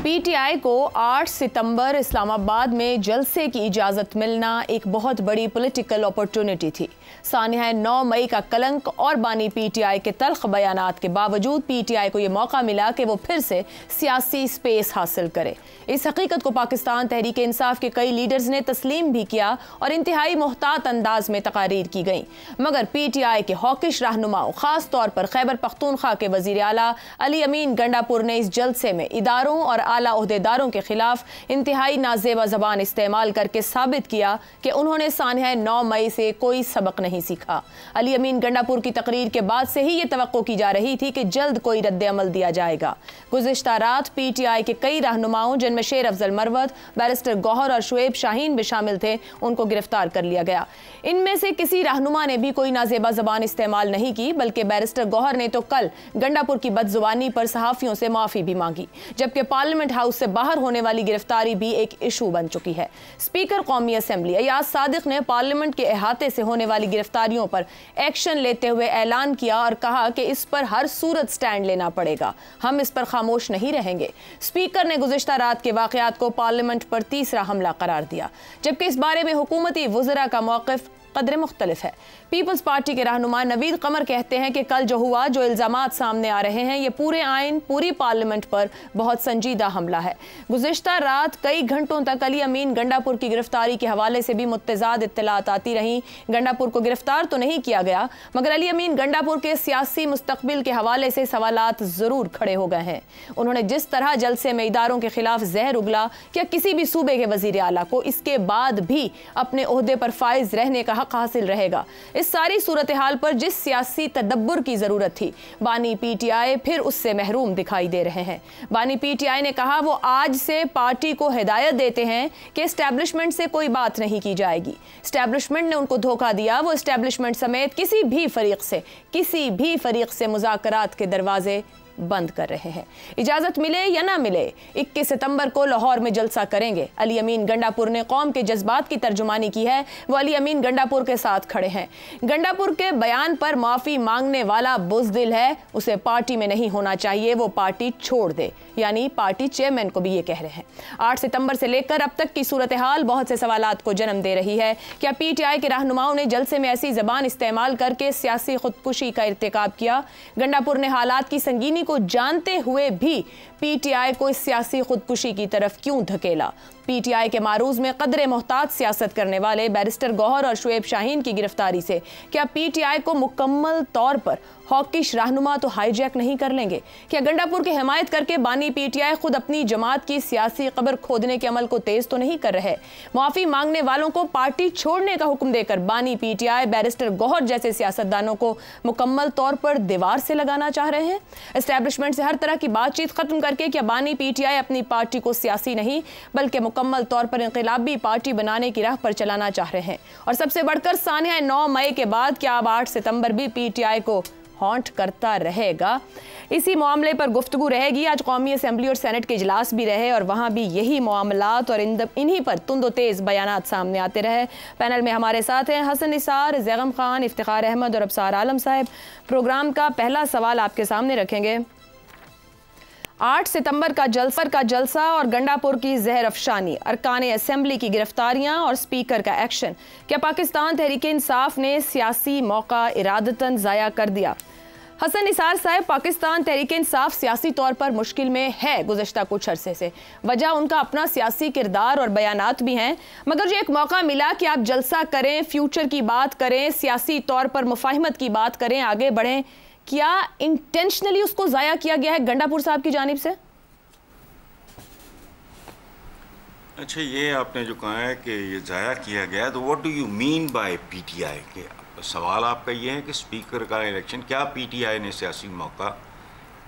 PTI को 8 सितंबर इस्लामाबाद में जलसे की इजाज़त मिलना एक बहुत बड़ी पॉलिटिकल अपॉर्चुनिटी थी। सानिया 9 मई का कलंक और बानी पीटीआई के तल्ख बयानात के बावजूद पीटीआई को यह मौका मिला कि वो फिर से सियासी स्पेस हासिल करे। इस हकीकत को पाकिस्तान तहरीक इंसाफ के कई लीडर्स ने तस्लीम भी किया और इंतहाई मोहतात अंदाज में तकारीर की गई, मगर पीटीआई के हॉकिश रहनुमाओं, खास तौर पर खैबर पख्तूनख्वा के वजीर आला अली अमीन गंडापुर ने इस जलसे में इदारों और आला ओहदेदारों के खिलाफ इंतहाई नाजेबा जबान इस्तेमाल करके साबित किया कि उन्होंने सानिया 9 मई से कोई सबक नहीं सीखा। अली अमीन गंडापुर की तकरीर के बाद से ही ये तवक्को की जा रही थी कि जल्द कोई रद्द अमल दिया जाएगा। गुज़िश्ता रात पीटीआई के कई रहनुमाओं, जिनमें शेर अफजल मरवत, बैरिस्टर गौहर और शुएब शाहीन भी शामिल थे, उनको गिरफ्तार कर लिया गया। इनमें से किसी रहनुमा ने भी कोई नाजेबा जबान इस्तेमाल नहीं की, बल्कि बैरिस्टर गौहर ने तो कल गंडापुर की बदजुबानी पर सहाफियों से माफी भी मांगी, जबकि पार्लियामेंट हाउस से बाहर होने वाली गिरफ्तारी भी एक इशू बन चुकी है। स्पीकर कौमी असेंबली अयाज सादिक ने पार्लियामेंट के अहाते से होने वाली गिरफ्तारियों पर एक्शन लेते हुए ऐलान किया और कहा कि इस पर हर सूरत स्टैंड लेना पड़ेगा, हम इस पर खामोश नहीं रहेंगे। स्पीकर ने गुज़िश्ता रात के वाक़यात को पार्लियामेंट पर तीसरा हमला करार दिया, जबकि इस बारे में हुकूमती वज़रा का मौक़िफ़ कदरे मुख्तलिफ है। पीपल्स पार्टी के रहनुमा नवीद कमर कहते हैं कि कल जो हुआ, जो इल्ज़ामात सामने आ रहे हैं, ये पूरे आइन, पूरी पार्लियामेंट पर बहुत संजीदा हमला है। गुज़िश्ता रात कई घंटों तक अली अमीन गंडापुर की गिरफ्तारी के हवाले से भी मुत्तज़ाद इत्तलात आती रहीं। गंडापुर को गिरफ्तार तो नहीं किया गया, मगर अली अमीन गंडापुर के सियासी मुस्तकबिल के हवाले से सवालात ज़रूर खड़े हो गए हैं। उन्होंने जिस तरह जलसे में इदारों के खिलाफ जहर उगला, क्या किसी भी सूबे के वज़ीर आला को इसके बाद भी अपने ओहदे पर फाइज रहने का हक हासिल रहेगा? इस सारी सूरत हाल पर जिस सियासी तदब्बुर की जरूरत थी, बानी पीटीआई फिर उससे महरूम दिखाई दे रहे हैं। बानी पीटीआई ने कहा वो आज से पार्टी को हिदायत देते हैं कि एस्टैब्लिशमेंट से कोई बात नहीं की जाएगी। एस्टैब्लिशमेंट ने उनको धोखा दिया, वो एस्टैब्लिशमेंट समेत किसी भी फरीक से मुज़ाकरात के दरवाजे बंद कर रहे हैं। इजाजत मिले या ना मिले, 21 सितंबर को लाहौर में जलसा करेंगे। अली अमीन गंडापुर ने कौम के जज्बात की तर्जुमानी की है, वो अली अमीन गंडापुर के साथ खड़े हैं। गंडापुर के बयान पर माफी मांगने वाला बुज़दिल है, उसे पार्टी में नहीं होना चाहिए, वो पार्टी छोड़ दे, यानी पार्टी चेयरमैन को भी ये कह रहे हैं। 8 सितंबर से लेकर अब तक की सूरत हाल बहुत से सवालात को जन्म दे रही है। क्या पीटीआई के रहनुमाओं ने जलसे में ऐसी जबान इस्तेमाल करके सियासी खुदकुशी का इर्तिकाब किया? गंडापुर ने हालात की संगीनी को जानते हुए भी पीटीआई को इस सियासी खुदकुशी की तरफ क्यों धकेला? पीटीआई के मारूज में कदरे मोहतात सियासत करने वाले बैरिस्टर गौहर और शुएब शाहीन की गिरफ्तारी से क्या पीटीआई को मुकम्मल तौर पर हॉकिश रहनुमा तो हाईजैक नहीं कर लेंगे? क्या गंडापुर की हिमायत करके बानी पीटीआई खुद अपनी जमात की सियासी कब्र खोदने के अमल को तेज तो नहीं कर रहे? माफी मांगने वालों को पार्टी छोड़ने का हुक्म देकर बानी पीटीआई बैरिस्टर गौहर जैसे सियासतदानों को मुकम्मल तौर पर दीवार से लगाना चाह रहे हैं? एस्टैब्लिशमेंट से हर तरह की बातचीत खत्म करके क्या बानी पीटीआई अपनी पार्टी को सियासी नहीं बल्कि मुकम्मल तौर पर इंक़िलाबी पार्टी बनाने की राह पर चलाना चाह रहे हैं? और सबसे बढ़कर सानिया 9 मई के बाद क्या अब 8 सितंबर भी पीटीआई को हॉन्ट करता रहेगा? इसी मामले पर गुफ्तगू रहेगी। आज कौमी असेंबली और सेनेट के इजलास भी रहे और वहाँ भी यही मामलात और इन्हीं पर तुंदो तेज़ बयानात सामने आते रहे। पैनल में हमारे साथ हैं हसन निसार, जैगम खान, इफ्तिखार अहमद और अबसार आलम साहब। प्रोग्राम का पहला सवाल आपके सामने रखेंगे। 8 सितंबर का जलसा और गंडापुर की जहर अफशानी, अरकान असेंबली की गिरफ्तारियां और स्पीकर का एक्शन, क्या पाकिस्तान तहरीक इंसाफ ने सियासी मौका इरादतन ज़ाया कर दिया? हसन निसार साहब, पाकिस्तान तहरीक इंसाफ सियासी तौर पर मुश्किल में है गुज़श्ता कुछ अरसे से। वजह उनका अपना सियासी किरदार और बयानात भी हैं, मगर जो एक मौका मिला कि आप जलसा करें, फ्यूचर की बात करें, सियासी तौर पर मुफाहिमत की बात करें, आगे बढ़ें, क्या इंटेंशनली उसको जाया किया गया है गंडापुर साहब की जानिब से? अच्छा, ये आपने जो कहा है कि ये जाया किया गया, तो what do you mean by PTI? के सवाल आपका ये है कि स्पीकर का इलेक्शन, क्या पीटीआई ने सियासी मौका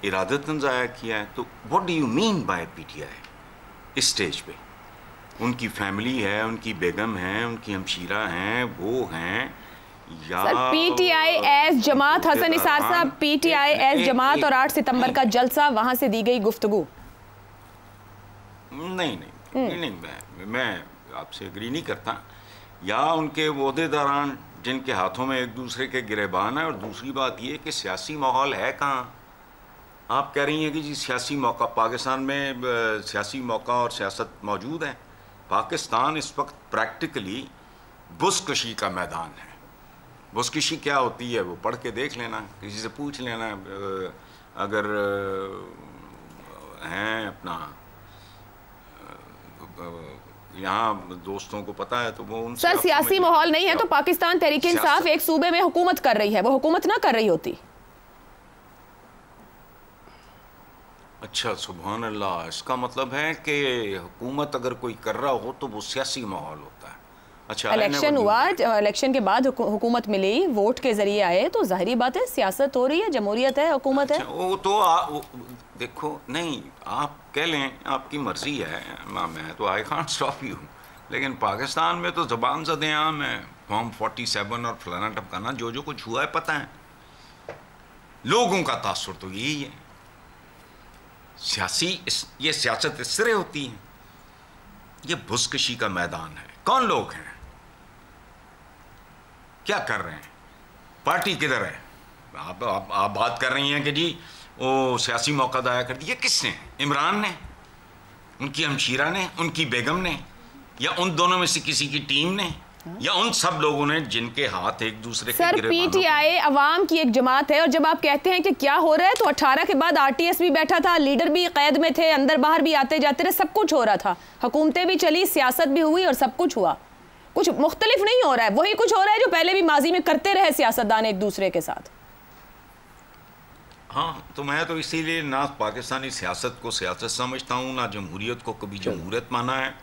इरादतन जाया किया है? तो what do you mean by PTI इस स्टेज पे? उनकी फैमिली है, उनकी बेगम है, उनकी हमशीरा हैं, वो हैं, या पीटीआई एज जमात? हसन निसार साहब, पीटीआई एज जमात और 8 सितंबर का जलसा, वहां से दी गई गुफ्तगू? नहीं, मैं आपसे एग्री नहीं करता। या उनके ओहदेदारान जिनके हाथों में एक दूसरे के गिरेबान है, और दूसरी बात ये कि सियासी माहौल है कहाँ? आप कह रही हैं कि जी सियासी मौका पाकिस्तान में सियासी मौका और सियासत मौजूद है। पाकिस्तान इस वक्त प्रैक्टिकली बुसकशी का मैदान है। बुसकशी क्या होती है वो पढ़ के देख लेना, किसी से पूछ लेना, अगर हैं अपना यहाँ दोस्तों को पता है तो वो उनसे। सर सियासी माहौल नहीं है तो पाकिस्तान तहरीक इंसाफ एक सूबे में हुकूमत कर रही है, वो हुकूमत ना कर रही होती। अच्छा सुभान अल्लाह, इसका मतलब है कि हुकूमत अगर कोई कर रहा हो तो वो सियासी माहौल होता है। अच्छा इलेक्शन हुआ, इलेक्शन के बाद हुकूमत मिली, वोट के जरिए आए, तो जाहिर बात है सियासत हो रही है, जमहूरियत है, हुकूमत है। वो तो देखो नहीं, आप कह लें, आपकी मर्जी है, मैं तो आई कांट स्टॉप यू, लेकिन पाकिस्तान में तो ज़बान ज़द आम है, फॉर्म 47 और फलाना टपकाना, जो कुछ हुआ है पता है। लोगों का तासुर तो यही है। ये सियासत इस तरह होती है। ये बुसकशी का मैदान है। कौन लोग हैं, क्या कर रहे हैं, पार्टी किधर है? आप बात कर रही हैं कि जी वो सियासी मौका दाया कर दिया। किसने? इमरान ने, उनकी हमशीरा ने, उनकी बेगम ने, या उन दोनों में से किसी की टीम ने, या उन सब लोगों ने जिनके हाथ एक दूसरे के सर पीटीआई अवाम की एक जमात है, और जब आप कहते हैं कि क्या हो रहा है, तो 18 के बाद आरटीएस भी बैठा था, लीडर भी कैद में थे, अंदर बाहर भी आते जाते रहे, सब कुछ हो रहा था, हुकूमतें भी चली, सियासत भी हुई और सब कुछ हुआ। कुछ मुख्तलिफ नहीं हो रहा है, वही कुछ हो रहा है जो पहले भी माजी में करते रहे सियासतदान एक दूसरे के साथ। हाँ, तो मैं तो इसीलिए ना पाकिस्तानी सियासत को सियासत समझता हूँ, ना जमहूरियत को कभी जमहूरियत माना है,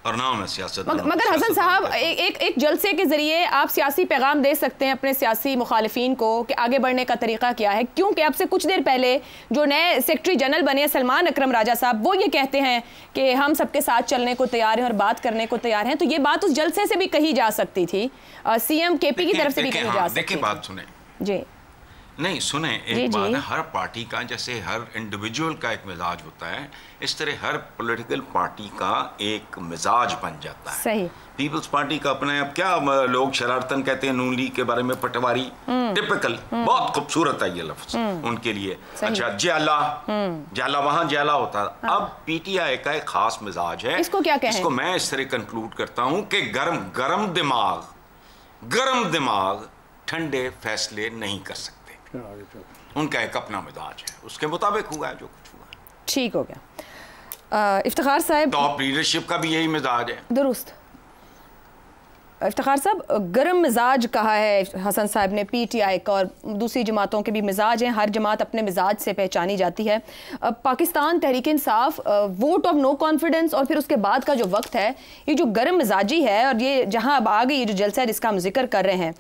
और ना मैं सियासत। मगर हसन साहब, एक जलसे के जरिए आप सियासी पैगाम दे सकते हैं अपने सियासी मुखालिफिन को कि आगे बढ़ने का तरीका क्या है, क्योंकि अब से कुछ देर पहले जो नए सेक्रेटरी जनरल बने सलमान अकरम राजा साहब, वो ये कहते हैं कि हम सबके साथ चलने को तैयार हैं और बात करने को तैयार हैं। तो ये बात उस जलसे से भी कही जा सकती थी, सीएम केपी की तरफ से भी कही जा सकती थी। देखिए बात सुने जी, नहीं सुने, एक बात है, हर पार्टी का जैसे हर इंडिविजुअल का एक मिजाज होता है, इस तरह हर पॉलिटिकल पार्टी का एक मिजाज बन जाता है। सही। पीपल्स पार्टी का अपना, अब क्या लोग शरारतन कहते हैं नून लीग के बारे में, पटवारी, टिपिकल, बहुत खूबसूरत है ये लफ्ज उनके लिए। अच्छा जाला वहां जाला होता है। अब पीटीआई का एक खास मिजाज है, इसको क्या कहें? इसको मैं इस तरह कंक्लूड करता हूं कि गरम दिमाग ठंडे फैसले नहीं कर सकते। उनका एक अपना मिजाज है, उसके मुताबिक हुआ है जो कुछ हुआ। ठीक हो गया। इफ्तिखार साहब, टॉप लीडरशिप का भी यही मिजाज है। दुरुस्त। इफ्तिखार साहब, गर्म मिजाज कहा है हसन साहब ने पीटीआई का, और दूसरी जमातों के भी मिजाज हैं, हर जमात अपने मिजाज से पहचानी जाती है। Pakistan Tehreek Insaf vote of no confidence और फिर उसके बाद का जो वक्त है, ये जो गर्म मिजाजी है, और ये जहां अब आ गई ये जो जलसा है जिसका हम जिक्र कर रहे हैं,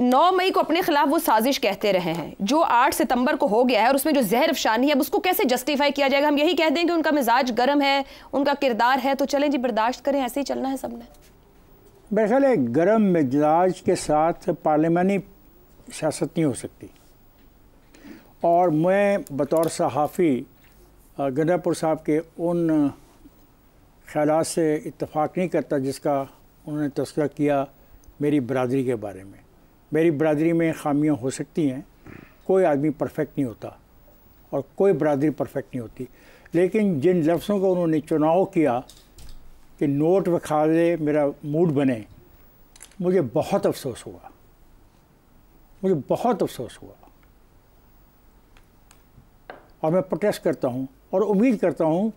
9 मई को अपने खिलाफ वो साजिश कहते रहे हैं, जो 8 सितंबर को हो गया है और उसमें जो जहर अफशानी है, उसको कैसे जस्टिफाई किया जाएगा? हम यही कह दें कि उनका मिजाज गर्म है, उनका किरदार है, तो चलें जी बर्दाश्त करें, ऐसे ही चलना है सबने। मेरे ख्याल है गर्म मिजाज के साथ पार्लिमानी सियासत नहीं हो सकती, और मैं बतौर सहाफ़ी गंडापुर साहब के उन ख्यालात से इत्तफाक नहीं करता जिसका उन्होंने तज़किरा किया मेरी बरादरी के बारे में। मेरी बरादरी में ख़ामियाँ हो सकती हैं, कोई आदमी परफेक्ट नहीं होता और कोई बरादरी परफेक्ट नहीं होती, लेकिन जिन लफ्ज़ों को उन्होंने चुनाव किया कि नोट विखा दे मेरा मूड बने, मुझे बहुत अफसोस हुआ, मुझे बहुत अफसोस हुआ, और मैं प्रोटेस्ट करता हूँ और उम्मीद करता हूँ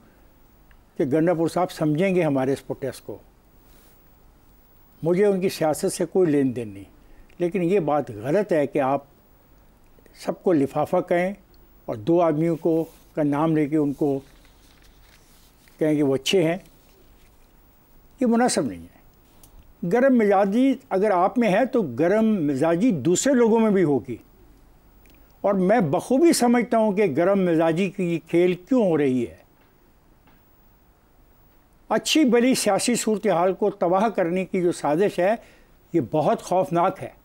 कि गंडापुर साहब समझेंगे हमारे इस प्रोटेस्ट को। मुझे उनकी सियासत से कोई लेन देन नहीं, लेकिन ये बात गलत है कि आप सबको लिफाफा कहें और 2 आदमियों को का नाम लेके उनको कहें कि वो अच्छे हैं, ये मुनासिब नहीं है। गर्म मिजाजी अगर आप में है तो गर्म मिजाजी दूसरे लोगों में भी होगी, और मैं बखूबी समझता हूँ कि गर्म मिजाजी की खेल क्यों हो रही है। अच्छी भली सियासी सूरत हाल को तबाह करने की जो साजिश है, ये बहुत खौफनाक है।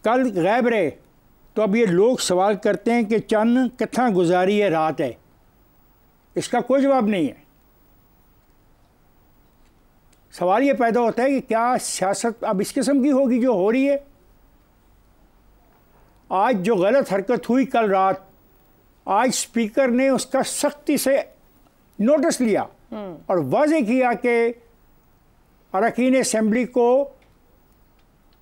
कल गैब रहे तो अब ये लोग सवाल करते हैं कि चंद कितना गुजारी है रात है, इसका कोई जवाब नहीं है। सवाल ये पैदा होता है कि क्या सियासत अब इस किस्म की होगी जो हो रही है। आज जो गलत हरकत हुई कल रात आज स्पीकर ने उसका सख्ती से नोटिस लिया और वाज़ेह किया कि अरकान असेंबली को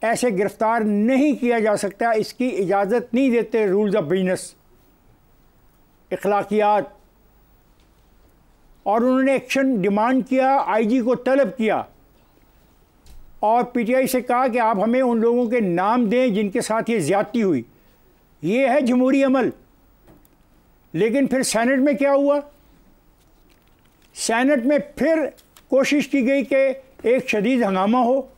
ऐसे गिरफ्तार नहीं किया जा सकता, इसकी इजाज़त नहीं देते रूल्स ऑफ बिजनेस, अखलाकियात। और उन्होंने एक्शन डिमांड किया, आईजी को तलब किया और पीटीआई से कहा कि आप हमें उन लोगों के नाम दें जिनके साथ ये ज़्यादती हुई। ये है जमहूरी अमल। लेकिन फिर सेनेट में क्या हुआ? सेनेट में फिर कोशिश की गई कि एक शदीद हंगामा हो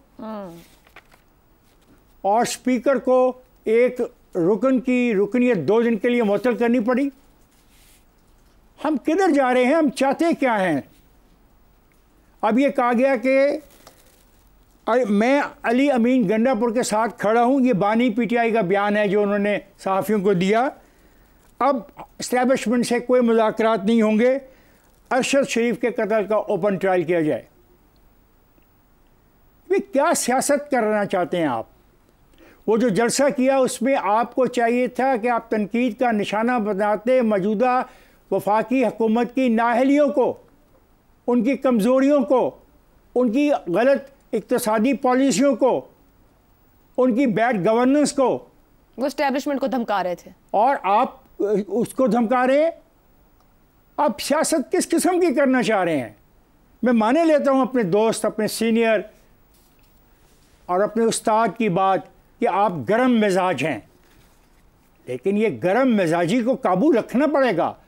और स्पीकर को एक रुकन की रुकनियत 2 दिन के लिए मुअत्तल करनी पड़ी। हम किधर जा रहे हैं? हम चाहते क्या हैं? अब ये कहा गया कि मैं अली अमीन गंडापुर के साथ खड़ा हूँ। ये बानी पीटीआई का बयान है जो उन्होंने सहाफ़ियों को दिया। अब इस्टेब्लिशमेंट से कोई मुज़ाकरात नहीं होंगे, अरशद शरीफ के कत्ल का ओपन ट्रायल किया जाए। वे क्या सियासत करना चाहते हैं आप? वो जो जलसा किया उसमें आपको चाहिए था कि आप तनकीद का निशाना बनाते मौजूदा वफाकी हुकूमत की नाअहलियों को, उनकी कमज़ोरियों को, उनकी गलत इक़्तिसादी पॉलिसियों को, उनकी बैड गवर्नेंस को। वो एस्टेब्लिशमेंट को धमका रहे थे और आप उसको धमका रहे हैं। आप सियासत किस किस्म की करना चाह रहे हैं? मैं माने लेता हूं अपने दोस्त, अपने सीनियर और अपने उस्ताद की बात कि आप गर्म मिजाज हैं, लेकिन ये गर्म मिजाजी को काबू रखना पड़ेगा।